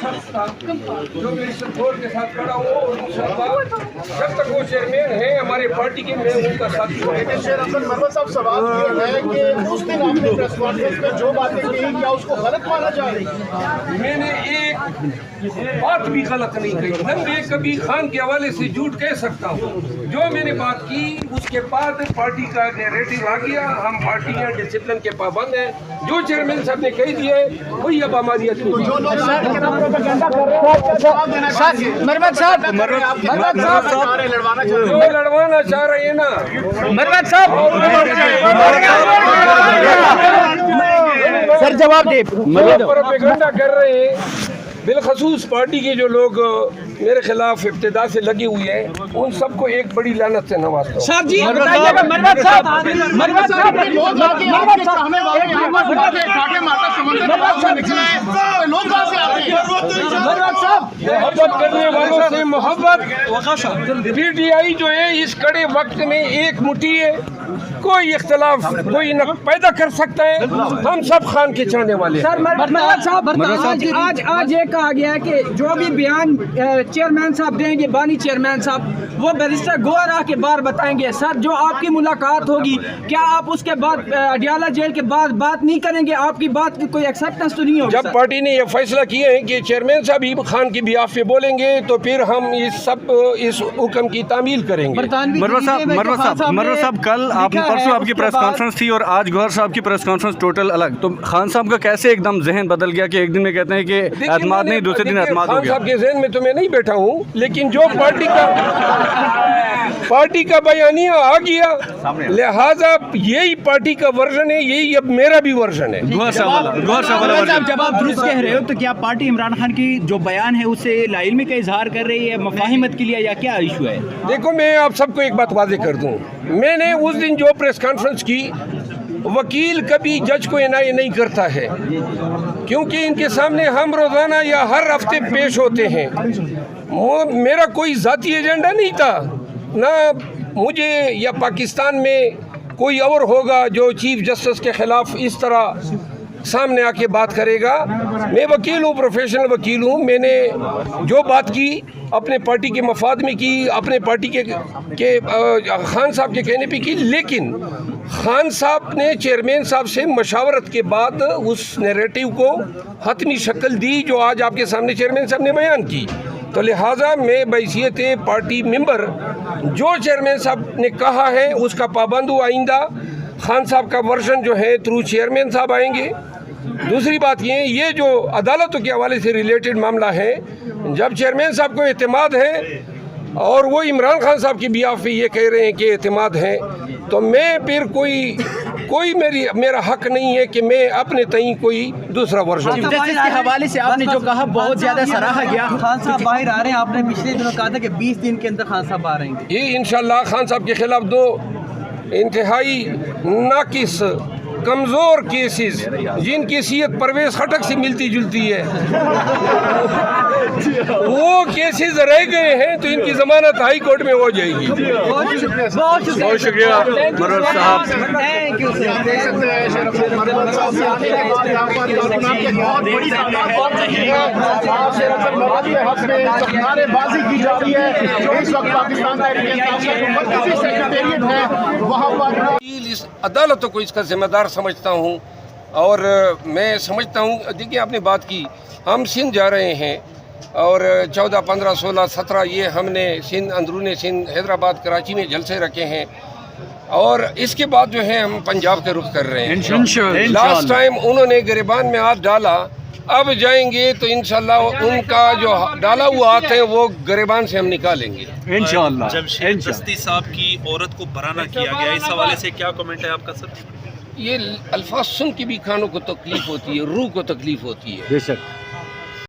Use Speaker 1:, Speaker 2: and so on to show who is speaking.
Speaker 1: سستا جو میری سپورٹ کے ساتھ کھڑا ہو اور انشاءاللہ جب تک وہ چیئرمین ہیں ہمارے پارٹی کے میں ان کا ساتھی ہوں.
Speaker 2: شیر حسن مرود صاحب سوال یہ ہے کہ اس دن آپ نے پریس کانفرنس میں جو باتیں کہی کیا اس کو غلط مانا جا رہی ہے؟
Speaker 1: میں نے ایک بات بھی غلط نہیں کہی، نہ میں کبھی خان کے حوالے سے جھوٹ کہہ سکتا ہوں. جو میں نے بات کی اس کے بعد پارٹی کا نیریٹو آ گیا. ہم پارٹیاں ڈسپلن کے پابند ہیں. جو چیئرمین صاحب نے کہہ دیا ہے وہی اب ہماری جو لڑوانا چاہ رہے ہیں نا
Speaker 3: مرود صاحب سر جواب دے.
Speaker 1: پروپیگنڈا کر رہے ہیں، بالخصوص پارٹی کے جو لوگ میرے خلاف ابتدا سے لگے ہوئے ہیں ان سب کو ایک بڑی لعنت سے نوازتا ہوں.
Speaker 3: صاحب جی بتائیے گا مرود صاحب
Speaker 1: محبت کرنے والوں سے محبت. پی ٹی آئی جو ہے اس کڑے وقت میں ایک مٹھی ہے. کوئی اختلاف کوئی نہ پیدا کر سکتا ہے. ہم سب خان کے چاہنے والے ہیں.
Speaker 3: سر مرود صاحب آج یہ کہا گیا ہے کہ جو بھی بیان چیئرمین صاحب دیں گے، بانی چیئرمین صاحب، وہ بیرسٹر گوہر آ کے بار بتائیں گے. سر جو آپ کی ملاقات ہوگی کیا آپ اس کے بعد اڈیالہ جیل کے بعد بات نہیں کریں گے؟ آپ کی بات کی کوئی ایکسیپٹنس تو نہیں ہوگی؟
Speaker 1: جب پارٹی نے یہ فیصلہ کیا ہے کہ چیئرمین صاحب ہی خان کی بیاف پہ بولیں گے تو پھر ہم اس حکم کی تعمیل کریں گے.
Speaker 4: مرود صاحب کل پرسوں آپ کی پریس کانفرنس تھی اور آج گوہر صاحب کی پریس کانفرنس ٹوٹل الگ. تو خان صاحب کا کیسے ایک دم ذہن بدل گیا کہ ایک دن میں کہتے ہیں کہ اعتماد نہیں، دوسرے دن اعتماد ہو
Speaker 1: خان
Speaker 4: گیا؟
Speaker 1: صاحب کے ذہن میں تو میں نہیں بیٹھا ہوں، لیکن جو پارٹی کا بیانیہ آ گیا لہذا یہی پارٹی کا ورژن ہے، یہی اب میرا بھی ورژن ہے.
Speaker 4: گوہر صاحب
Speaker 3: جب آپ درست کہہ رہے ہو تو کیا پارٹی عمران خان کی جو بیان ہے اسے لاعلمی کا اظہار کر رہی ہے، مفاہمت کے لیے، یا کیا ایشو ہے؟
Speaker 1: دیکھو میں آپ سب کو ایک بات واضح کر دوں. میں نے اس دن جو پریس کانفرنس کی، وکیل کبھی جج کو عنایت نہیں کرتا ہے کیونکہ ان کے سامنے ہم روزانہ یا ہر ہفتے پیش ہوتے ہیں. میرا کوئی ذاتی ایجنڈا نہیں تھا، نہ مجھے یا پاکستان میں کوئی اور ہوگا جو چیف جسٹس کے خلاف اس طرح سامنے آ کے بات کرے گا. میں وکیل ہوں، پروفیشنل وکیل ہوں. میں نے جو بات کی اپنے پارٹی کے مفاد میں کی، اپنے پارٹی کے خان صاحب کے کہنے پہ کی، لیکن خان صاحب نے چیئرمین صاحب سے مشاورت کے بعد اس نیریٹو کو حتمی شکل دی جو آج آپ کے سامنے چیئرمین صاحب نے بیان کی. تو لہٰذا میں بحیثیت پارٹی ممبر جو چیئرمین صاحب نے کہا ہے اس کا پابند ہوں. آئندہ خان صاحب کا ورژن جو ہے تھرو چیئرمین صاحب آئیں گے. دوسری بات یہ جو عدالتوں کے حوالے سے ریلیٹڈ معاملہ ہے، جب چیئرمین صاحب کو اعتماد ہے اور وہ عمران خان صاحب کی بیاف پہ یہ کہہ رہے ہیں کہ اعتماد ہے، تو میں پھر کوئی میرا حق نہیں ہے کہ میں اپنے تئیں کوئی دوسرا ورژن.
Speaker 3: جسٹس کے حوالے سے آپ نے جو کہا بہت زیادہ سراہا گیا. خان صاحب باہر آ رہے ہیں، آپ نے پچھلے دنوں کہا تھا کہ 20 دن کے اندر خان صاحب آ رہے ہیں.
Speaker 1: یہ انشاءاللہ خان صاحب کے خلاف 2 انتہائی ناقص کمزور کیسز جن کی حیثیت پرویز خٹک سے ملتی جلتی ہے وہ کیسز رہ گئے ہیں تو ان کی ضمانت ہائی کورٹ میں ہو جائے گی.
Speaker 4: بہت شکریہ مرود صاحب.
Speaker 2: بازی کی جا رہی ہے اس وقت پاکستان وہاں پر
Speaker 1: عدالتوں کو اس کا ذمہ دار سمجھتا ہوں. اور میں سمجھتا ہوں، دیکھیں آپ نے بات کی، ہم سندھ جا رہے ہیں اور 14 15 16 17 یہ ہم نے سندھ، اندرون سندھ، حیدرآباد، کراچی میں جلسے رکھے ہیں اور اس کے بعد جو ہے ہم پنجاب کے رخ کر رہے ہیں. لاسٹ ٹائم انہوں نے گریبان میں ہاتھ ڈالا، اب جائیں گے تو انشاءاللہ ان کا جو ڈالا ہوا ہاتھ ہے وہ گریبان سے ہم نکالیں گے
Speaker 4: انشاءاللہ.
Speaker 5: جمشید بستی صاحب کی عورت کو برہنہ کیا گیا، اس حوالے سے کیا کمنٹ ہے آپ کا سر؟
Speaker 1: یہ الفاظ سن کے بھی کانوں کو تکلیف ہوتی ہے، روح کو تکلیف ہوتی ہے.
Speaker 4: بے شک